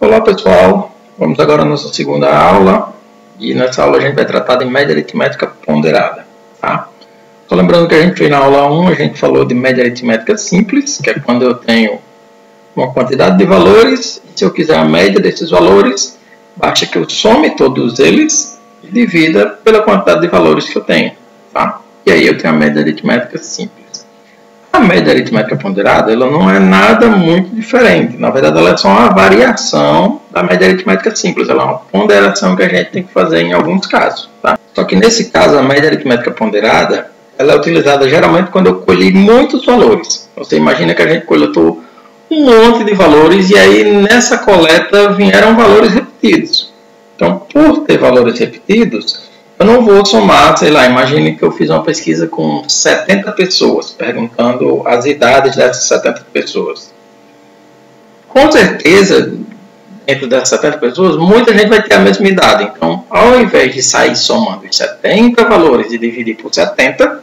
Olá pessoal, vamos agora à nossa segunda aula e nessa aula a gente vai tratar de média aritmética ponderada. Tá? Só lembrando que a gente fez na aula 1, a gente falou de média aritmética simples, que é quando eu tenho uma quantidade de valores e se eu quiser a média desses valores, basta que eu some todos eles e divida pela quantidade de valores que eu tenho. Tá? E aí eu tenho a média aritmética simples. A média aritmética ponderada ela não é nada muito diferente. Na verdade, ela é só uma variação da média aritmética simples. Ela é uma ponderação que a gente tem que fazer em alguns casos. Tá? Só que nesse caso, a média aritmética ponderada ela é utilizada geralmente quando eu colhi muitos valores. Você imagina que a gente coletou um monte de valores e aí nessa coleta vieram valores repetidos. Então, por ter valores repetidos, eu não vou somar, sei lá, imagine que eu fiz uma pesquisa com 70 pessoas, perguntando as idades dessas 70 pessoas. Com certeza, dentro dessas 70 pessoas, muita gente vai ter a mesma idade. Então, ao invés de sair somando os 70 valores e dividir por 70,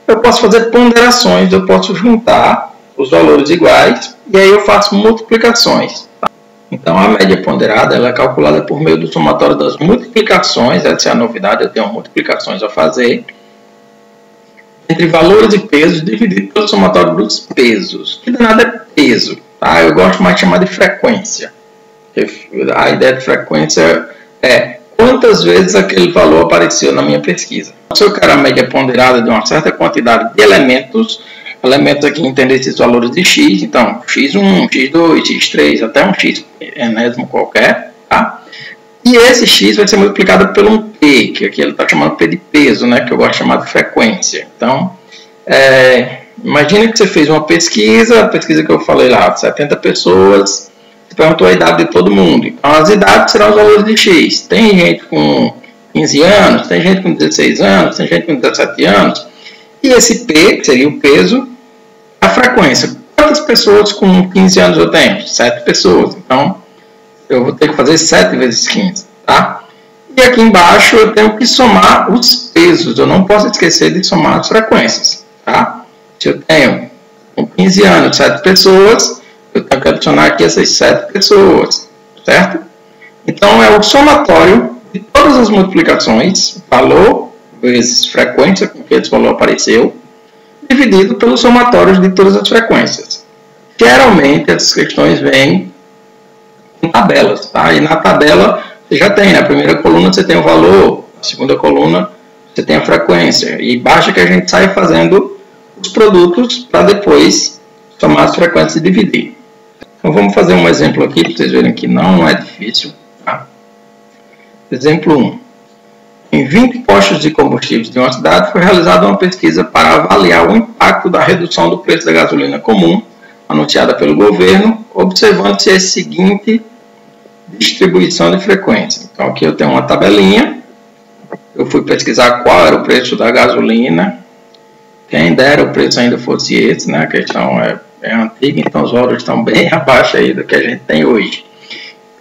eu posso fazer ponderações, eu posso juntar os valores iguais e aí eu faço multiplicações. Então, a média ponderada ela é calculada por meio do somatório das multiplicações, essa é a novidade, eu tenho multiplicações a fazer, entre valores e pesos dividido pelo somatório dos pesos. Que danado é peso, tá? Eu gosto mais de chamar de frequência. A ideia de frequência é quantas vezes aquele valor apareceu na minha pesquisa. Se eu quero a média ponderada de uma certa quantidade de elementos aqui entendem esses valores de x, então x1, x2, x3, até um x enésimo qualquer, tá? E esse x vai ser multiplicado por um p, que aqui ele está chamando p de peso, né? Que eu gosto de chamar de frequência. Então, imagine que você fez uma pesquisa, a pesquisa que eu falei lá, 70 pessoas, você perguntou a idade de todo mundo. Então, as idades serão os valores de x. Tem gente com 15 anos, tem gente com 16 anos, tem gente com 17 anos. E esse P, que seria o peso, a frequência. Quantas pessoas com 15 anos eu tenho? 7 pessoas. Então, eu vou ter que fazer 7 vezes 15. Tá? E aqui embaixo eu tenho que somar os pesos. Eu não posso esquecer de somar as frequências. Tá? Se eu tenho com 15 anos 7 pessoas, eu tenho que adicionar aqui essas 7 pessoas. Certo? Então, é o somatório de todas as multiplicações, valor vezes frequência com que esse valor apareceu, dividido pelos somatórios de todas as frequências. Geralmente, essas questões vêm em tabelas, tá? E na tabela, você já tem, na primeira coluna você tem o valor, na segunda coluna você tem a frequência, e basta que a gente saia fazendo os produtos para depois somar as frequências e dividir. Então, vamos fazer um exemplo aqui, para vocês verem que não é difícil. Tá? Exemplo 1. Em 20 postos de combustíveis de uma cidade, foi realizada uma pesquisa para avaliar o impacto da redução do preço da gasolina comum, anunciada pelo governo, observando-se a seguinte distribuição de frequência. Então, aqui eu tenho uma tabelinha, eu fui pesquisar qual era o preço da gasolina, quem dera o preço ainda fosse esse, né? A questão é antiga, então os valores estão bem abaixo aí do que a gente tem hoje.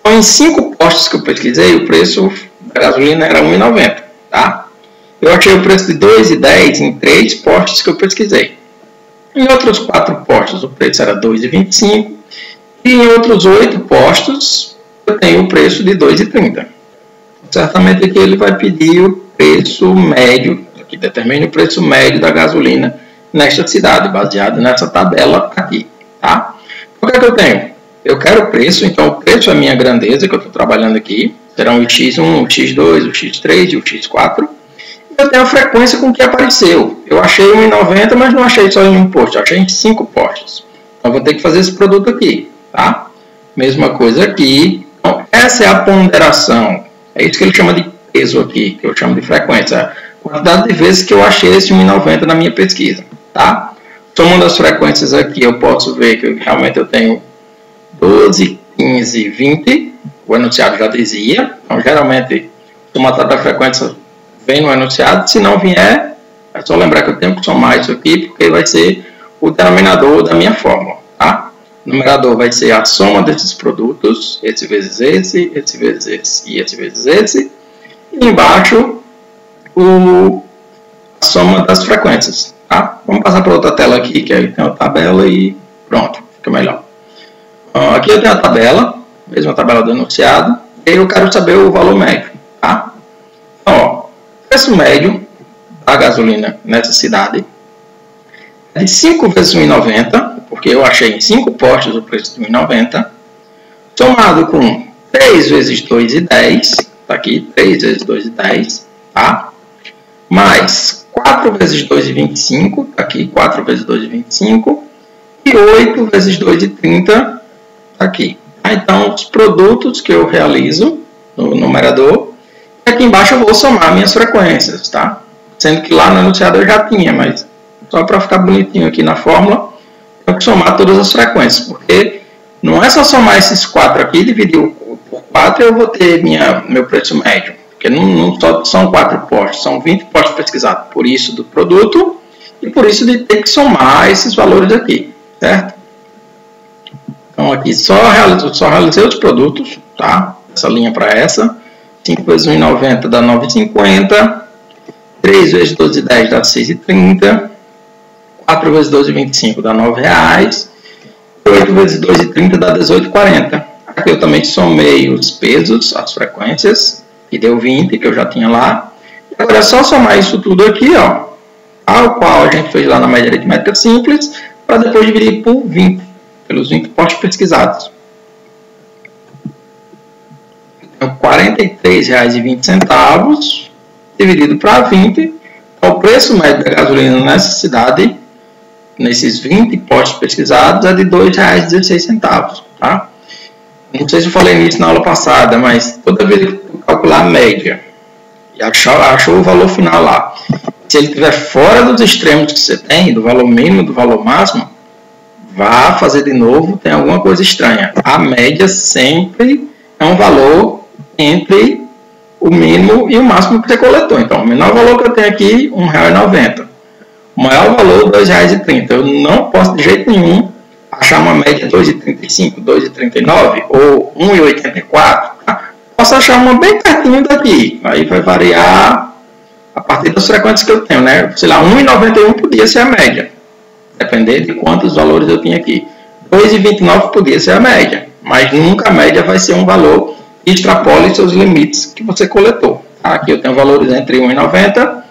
Então, em 5 postos que eu pesquisei, o preço da gasolina era R$ 1,90, tá? Eu achei o preço de R$ 2,10 em 3 postos que eu pesquisei. Em outros 4 postos, o preço era R$ 2,25. E em outros 8 postos, eu tenho o preço de R$ 2,30. Certamente aqui ele vai pedir o preço médio, que determine o preço médio da gasolina nesta cidade, baseado nessa tabela aqui, tá? O que é que eu tenho? Eu quero o preço, então o preço é a minha grandeza, que eu estou trabalhando aqui. Serão o x1, o x2, o x3 e o x4. E eu tenho a frequência com que apareceu. Eu achei 1,90, mas não achei só em um posto, eu achei em 5 postos. Então, eu vou ter que fazer esse produto aqui. Tá? Mesma coisa aqui. Então, essa é a ponderação. É isso que ele chama de peso aqui, que eu chamo de frequência. A quantidade de vezes que eu achei esse 1,90 na minha pesquisa. Tá? Somando as frequências aqui, eu posso ver que realmente eu tenho 12, 15, 20. O enunciado já dizia, então geralmente o somatório da frequência vem no enunciado, se não vier, é só lembrar que eu tenho que somar isso aqui, porque vai ser o denominador da minha fórmula, tá? O numerador vai ser a soma desses produtos, esse vezes esse, esse vezes esse e esse vezes esse, e embaixo a soma das frequências, tá? Vamos passar para outra tela aqui, que aí tem a tabela e pronto, fica melhor. Aqui eu tenho a tabela, mesma tabela do enunciado, e aí eu quero saber o valor médio, tá? Então, ó, o preço médio da gasolina nessa cidade é de 5 vezes 1,90, porque eu achei em 5 postos o preço de 1,90, somado com 3 vezes 2,10, tá aqui, 3 vezes 2,10, tá? Mais 4 vezes 2,25, tá aqui, 4 vezes 2,25, e 8 vezes 2,30, tá aqui. Então, os produtos que eu realizo no numerador, aqui embaixo eu vou somar minhas frequências, tá? Sendo que lá no enunciado eu já tinha, mas só para ficar bonitinho aqui na fórmula, eu tenho que somar todas as frequências, porque não é só somar esses 4 aqui, dividir por 4 eu vou ter meu preço médio. Porque não são 4 postos, são 20 postos pesquisados. Por isso do produto e por isso de ter que somar esses valores aqui, certo? Então aqui só realizei os produtos, tá? Essa linha para essa. 5 vezes 1,90 dá 9,50. 3 vezes 12,10 dá 6,30. 4 vezes 12,25 dá R$9. 8 vezes 2,30 dá 18,40. Aqui eu também somei os pesos, as frequências, que deu 20, que eu já tinha lá. Agora é só somar isso tudo aqui, ó, ao qual a gente fez lá na média aritmética simples, para depois dividir por 20, pelos 20 postos pesquisados. Então, R$ 43,20 dividido para 20. Então, o preço médio da gasolina nessa cidade, nesses 20 postos pesquisados, é de R$ 2,16, tá? Não sei se eu falei nisso na aula passada, mas toda vez que eu calcular a média e achou o valor final lá, se ele estiver fora dos extremos que você tem, do valor mínimo, do valor máximo, vá fazer de novo, tem alguma coisa estranha. A média sempre é um valor entre o mínimo e o máximo que você coletou. Então, o menor valor que eu tenho aqui, R$ 1,90. O maior valor, R$ 2,30. Eu não posso de jeito nenhum achar uma média 2,35, 2,39 ou 1,84, tá? Posso achar uma bem pertinho daqui. Aí vai variar a partir das frequências que eu tenho, né? Sei lá, 1,91 podia ser a média, depender de quantos valores eu tinha aqui. 2,29 podia ser a média, mas nunca a média vai ser um valor que extrapole seus limites que você coletou. Aqui eu tenho valores entre 1,90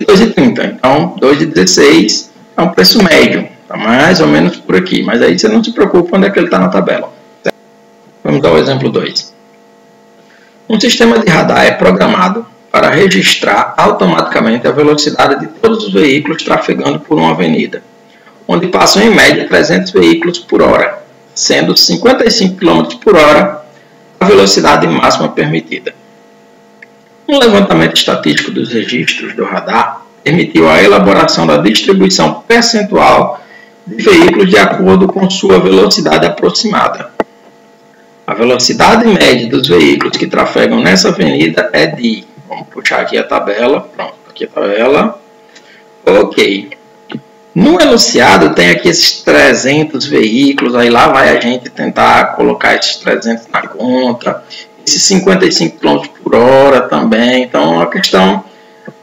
e 2,30. Então, 2,16 é um preço médio. Está mais ou menos por aqui, mas aí você não se preocupa onde é que ele está na tabela. Certo? Vamos dar o exemplo 2. Um sistema de radar é programado para registrar automaticamente a velocidade de todos os veículos trafegando por uma avenida, onde passam em média 300 veículos por hora, sendo 55 km por hora a velocidade máxima permitida. Um levantamento estatístico dos registros do radar permitiu a elaboração da distribuição percentual de veículos de acordo com sua velocidade aproximada. A velocidade média dos veículos que trafegam nessa avenida é de... Vamos puxar aqui a tabela. Pronto, aqui a tabela. Ok. No enunciado tem aqui esses 300 veículos. Aí lá vai a gente tentar colocar esses 300 na conta. Esses 55 km por hora também. Então é uma questão...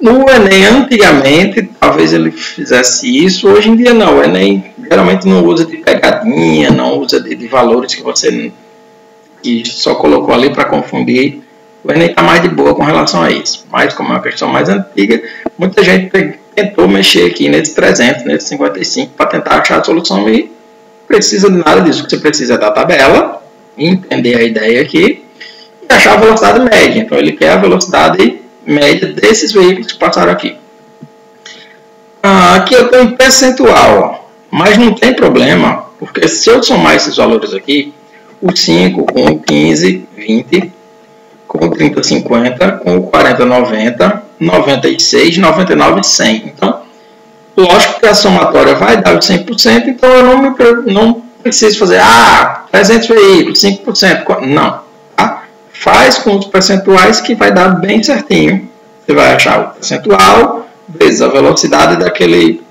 No Enem, antigamente, talvez ele fizesse isso. Hoje em dia não. O Enem geralmente não usa de pegadinha, não usa de valores que você que só colocou ali para confundir. O Enem está mais de boa com relação a isso. Mas como é uma questão mais antiga, muita gente tentou mexer aqui nesses 300, nesses 55, para tentar achar a solução e precisa de nada disso. O que você precisa é da tabela, entender a ideia aqui e achar a velocidade média. Então ele quer a velocidade média desses veículos que passaram aqui. Aqui eu tenho um percentual, mas não tem problema, porque se eu somar esses valores aqui, o 5 com o 15, 20, com o 30, 50, com o 40, 90, 96, 99, 100. Então, lógico que a somatória vai dar os 100%, então eu não preciso fazer 300 veículos, 5%, não. Faz com os percentuais que vai dar bem certinho. Você vai achar o percentual vezes a velocidade daquele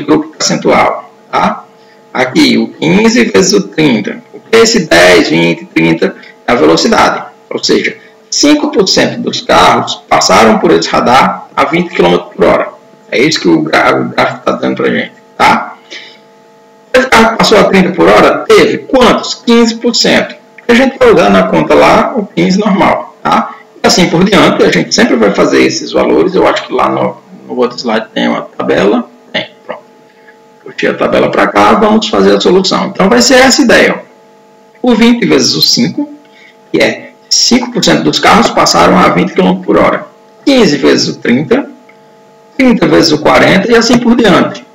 grupo percentual. Tá? Aqui o 15 vezes o 30. Esse 10, 20, 30 é a velocidade. Ou seja, 5% dos carros passaram por esse radar a 20 km por hora. É isso que o gráfico está dando para a gente. Tá? Esse carro passou a 30 por hora? Teve quantos? 15%. a gente vai usar na conta lá o 15 normal, tá? E assim por diante, a gente sempre vai fazer esses valores. Eu acho que lá no outro slide tem uma tabela. Tem, pronto. Puxei a tabela para cá, vamos fazer a solução. Então vai ser essa ideia. O 20 vezes o 5, que é 5% dos carros passaram a 20 km por hora. 15 vezes o 30, 30 vezes o 40 e assim por diante.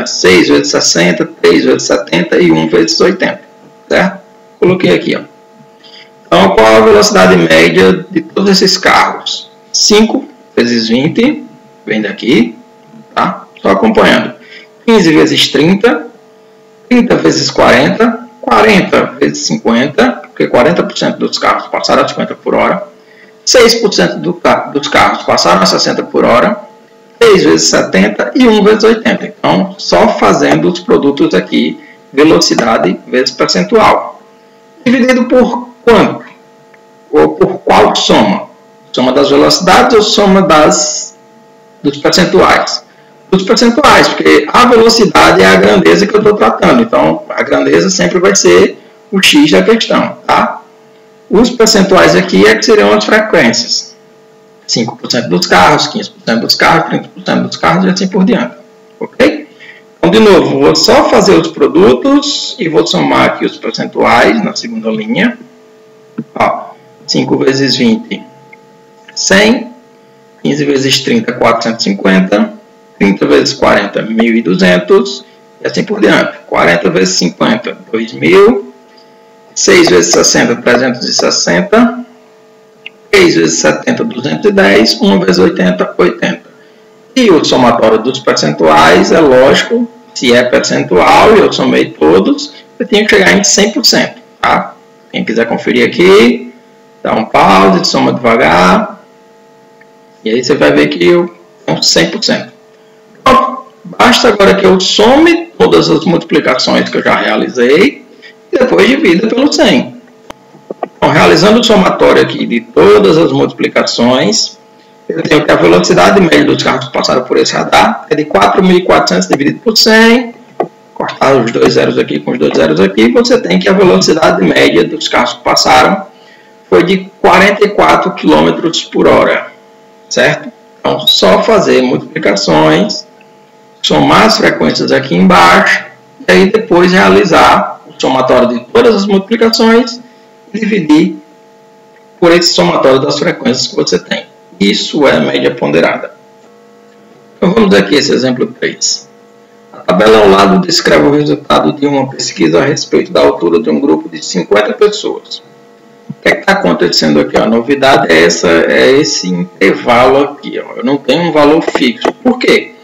6 vezes 60, 3 vezes 70 e 1 vezes 80. Certo? Coloquei aqui. Ó. Então, qual a velocidade média de todos esses carros? 5 vezes 20, vem daqui. Tá? Só acompanhando. 15 vezes 30, 30 vezes 40, 40 vezes 50, porque 40% dos carros passaram a 50 por hora. 6% dos carros passaram a 60 por hora. 6 vezes 70 e 1 vezes 80. Então, só fazendo os produtos aqui, velocidade vezes percentual. Dividido por quanto? Ou por qual soma? Soma das velocidades ou soma dos percentuais? Dos percentuais, porque a velocidade é a grandeza que eu estou tratando. Então, a grandeza sempre vai ser o x da questão, tá? Os percentuais aqui é que seriam as frequências. 5% dos carros, 15% dos carros, 30% dos carros e assim por diante. Ok? Então, de novo, vou só fazer os produtos e vou somar aqui os percentuais na segunda linha. Ó, 5 vezes 20, 100. 15 vezes 30, 450. 30 vezes 40, 1.200. E assim por diante. 40 vezes 50, 2.000. 6 vezes 60, 360. 3 vezes 70, 210. 1 vezes 80, 80. E o somatório dos percentuais é lógico. Se é percentual e eu somei todos, eu tenho que chegar em 100%. Tá? Quem quiser conferir aqui, dá um pause, soma devagar. E aí você vai ver que eu tenho 100%. Então, basta agora que eu some todas as multiplicações que eu já realizei e depois divida pelo 100. Então, realizando o somatório aqui de todas as multiplicações, eu tenho que a velocidade média dos carros que passaram por esse radar é de 4.400 dividido por 100. Cortar os dois zeros aqui com os dois zeros aqui, você tem que a velocidade média dos carros que passaram foi de 44 km por hora. Certo? Então, só fazer multiplicações, somar as frequências aqui embaixo, e aí depois realizar o somatório de todas as multiplicações e dividir por esse somatório das frequências que você tem. Isso é média ponderada. Então, vamos aqui esse exemplo 3. A tabela ao lado descreve o resultado de uma pesquisa a respeito da altura de um grupo de 50 pessoas. O que está acontecendo aqui? A novidade é esse intervalo aqui. Ó. Eu não tenho um valor fixo. Por quê?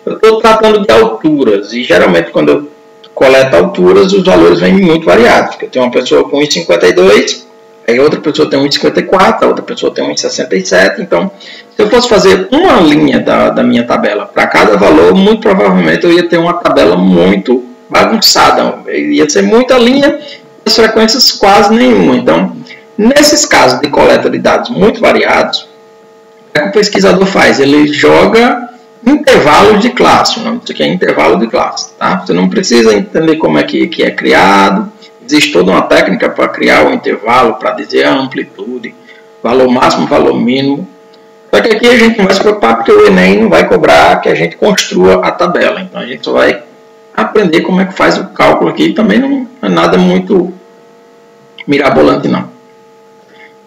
Eu estou tratando de alturas. E geralmente quando eu coleto alturas, os valores vêm muito variados. Porque eu tenho uma pessoa com 1,52, aí outra pessoa tem 1,54, a outra pessoa tem 1,67. Então, se eu fosse fazer uma linha da minha tabela para cada valor, muito provavelmente eu ia ter uma tabela muito bagunçada. Ia ser muita linha e as frequências quase nenhuma. Então, nesses casos de coleta de dados muito variados, o que o pesquisador faz? Ele joga intervalos de classe. O nome disso aqui é intervalo de classe. Tá? Você não precisa entender como é que é criado. Existe toda uma técnica para criar o intervalo, para dizer a amplitude, valor máximo, valor mínimo. Só que aqui a gente não vai se preocupar porque o Enem não vai cobrar que a gente construa a tabela. Então a gente só vai aprender como é que faz o cálculo aqui. Também não é nada muito mirabolante não.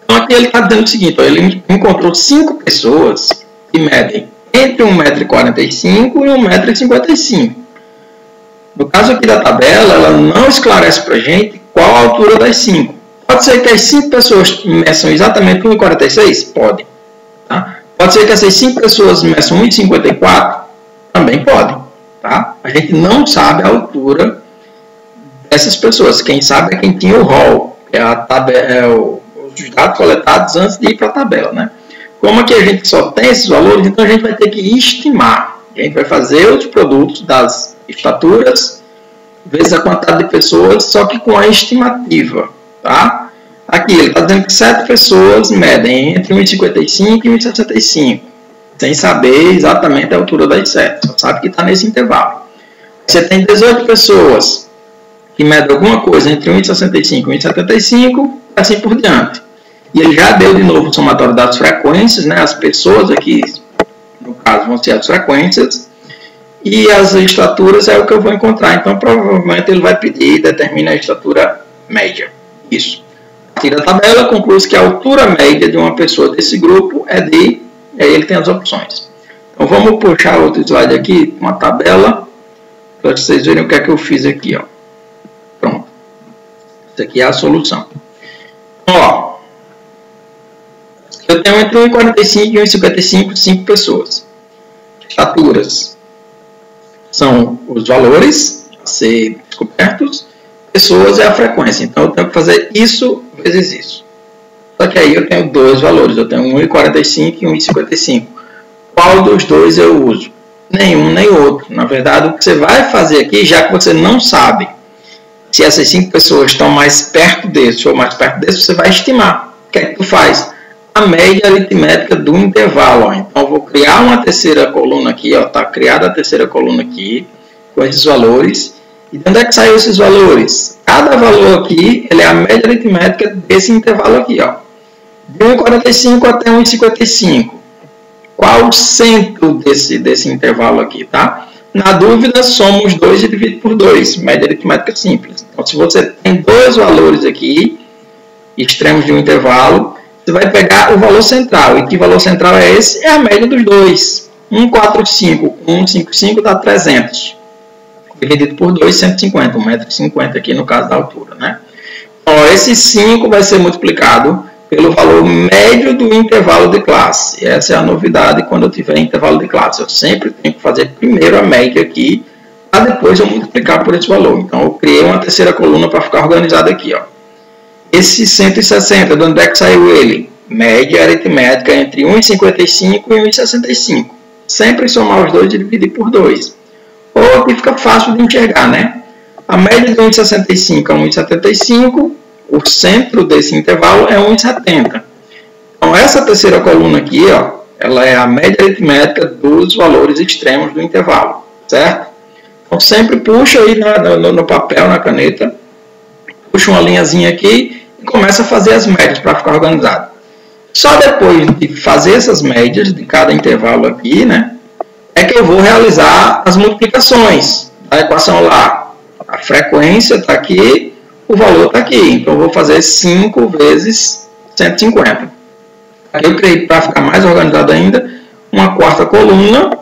Então aqui ele está dizendo o seguinte, ó, ele encontrou 5 pessoas que medem entre 1,45 m e 1,55 m. No caso aqui da tabela, ela não esclarece para a gente qual a altura das 5. Pode ser que as 5 pessoas meçam exatamente 1,46? Pode. Tá? Pode ser que essas 5 pessoas meçam 1,54? Também pode. Tá? A gente não sabe a altura dessas pessoas. Quem sabe é quem tinha o rol, que é a tabela, os dados coletados antes de ir para a tabela. Né? Como aqui a gente só tem esses valores, então a gente vai ter que estimar. A gente vai fazer os produtos das estaturas vezes a quantidade de pessoas, só que com a estimativa. Tá? Aqui ele está dizendo que 7 pessoas medem entre 1,55 e 1,65, sem saber exatamente a altura das 7, só sabe que está nesse intervalo. Você tem 18 pessoas que medem alguma coisa entre 1,65 e 1,75, assim por diante. E ele já deu de novo o somatório das frequências, né? As pessoas aqui, no caso, vão ser as frequências, e as estaturas é o que eu vou encontrar. Então, provavelmente, ele vai pedir e determina a estatura média. Isso. A partir da tabela, conclui-se que a altura média de uma pessoa desse grupo é de... Aí ele tem as opções. Então, vamos puxar outro slide aqui, uma tabela, para vocês verem o que é que eu fiz aqui, ó. Pronto. Essa aqui é a solução. Ó, eu tenho entre 1,45 e 1,55, 5 pessoas. Estaturas são os valores a ser descobertos, pessoas é a frequência. Então, eu tenho que fazer isso vezes isso. Só que aí eu tenho dois valores, eu tenho 1,45 e 1,55. Qual dos dois eu uso? Nenhum nem outro. Na verdade, o que você vai fazer aqui, já que você não sabe se essas 5 pessoas estão mais perto desse ou mais perto desse, você vai estimar. O que é que tu faz? A média aritmética do intervalo. Ó. Então, eu vou criar uma terceira coluna aqui. Está criada a terceira coluna aqui, com esses valores. E de onde é que saiu esses valores? Cada valor aqui ele é a média aritmética desse intervalo aqui. Ó. De 1,45 até 1,55. Qual o centro desse intervalo aqui? Tá? Na dúvida, soma os dois e divide por 2. Média aritmética simples. Então, se você tem dois valores aqui, extremos de um intervalo, você vai pegar o valor central. E que valor central é esse? É a média dos dois. 1,45 com 1,55 dá 300. Dividido por 2, 150. 1,50 m aqui no caso da altura. Né? Então, esse 5 vai ser multiplicado pelo valor médio do intervalo de classe. E essa é a novidade quando eu tiver intervalo de classe. Eu sempre tenho que fazer primeiro a média aqui, para depois eu multiplicar por esse valor. Então, eu criei uma terceira coluna para ficar organizado aqui. Ó. Esse 160, de onde é que saiu ele? Média aritmética entre 1,55 e 1,65. Sempre somar os dois e dividir por 2. Ou aqui fica fácil de enxergar, né? A média de 1,65 a 1,75, o centro desse intervalo é 1,70. Então, essa terceira coluna aqui, ó, ela é a média aritmética dos valores extremos do intervalo, certo? Então, sempre puxa aí no papel, na caneta, puxa uma linhazinha aqui e começa a fazer as médias para ficar organizado. Só depois de fazer essas médias de cada intervalo aqui, né, é que eu vou realizar as multiplicações da equação lá. A frequência está aqui, o valor está aqui. Então, eu vou fazer 5 vezes 150. Aqui eu criei, para ficar mais organizado ainda, uma quarta coluna,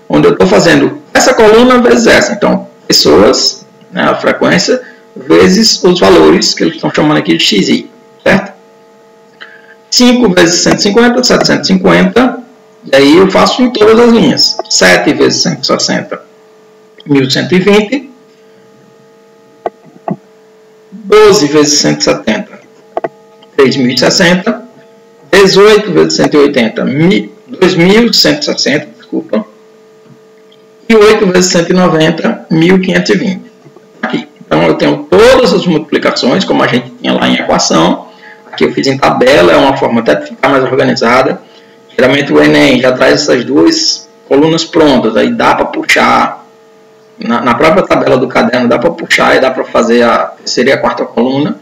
onde eu estou fazendo essa coluna vezes essa. Então, pessoas, né, a frequência, vezes os valores, que eles estão chamando aqui de xi, certo? 5 vezes 150, 750. E aí eu faço em todas as linhas. 7 vezes 160, 1120. 12 vezes 170, 3060. 18 vezes 180, 2160, desculpa. E 8 vezes 190, 1520. Aqui. Então eu tenho todas as multiplicações, como a gente tinha lá em equação. Aqui eu fiz em tabela, é uma forma até de ficar mais organizada. Geralmente o Enem já traz essas duas colunas prontas, aí dá para puxar, na própria tabela do caderno dá para puxar e dá para fazer a terceira e a quarta coluna.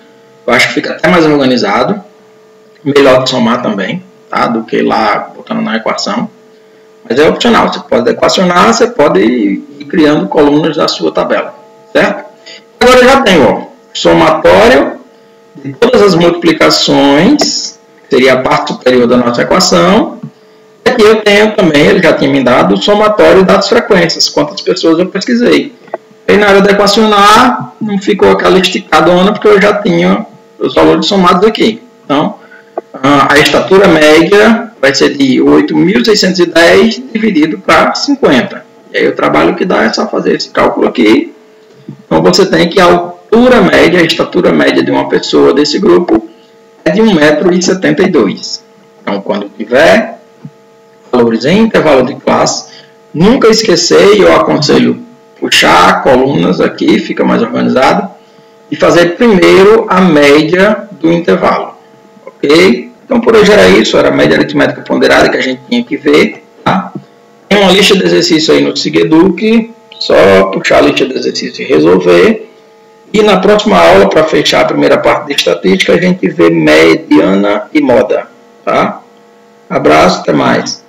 Eu acho que fica até mais organizado, melhor de somar também, tá? Do que lá botando na equação. Mas é opcional, você pode equacionar, você pode ir criando colunas da sua tabela, certo? Agora eu já tenho, ó, somatório de todas as multiplicações, seria a parte superior da nossa equação. E aqui eu tenho também, ele já tinha me dado, o somatório das frequências, quantas pessoas eu pesquisei. Aí na hora de equacionar, não ficou aquela esticadona, porque eu já tinha os valores somados aqui. Então, a estatura média vai ser de 8.610 dividido para 50. E aí o trabalho que dá é só fazer esse cálculo aqui. Então, você tem que a altura média, a estatura média de uma pessoa desse grupo é de 1,72 m. Então, quando tiver valores em intervalo de classe, nunca esquecer, e eu aconselho puxar colunas aqui, fica mais organizado, e fazer primeiro a média do intervalo. Ok? Então, por hoje era isso, era a média aritmética ponderada que a gente tinha que ver. Tá? Tem uma lista de exercícios aí no SIGEDUC, só puxar a lista de exercícios e resolver. E na próxima aula, para fechar a primeira parte de estatística, a gente vê mediana e moda. Tá? Abraço, até mais.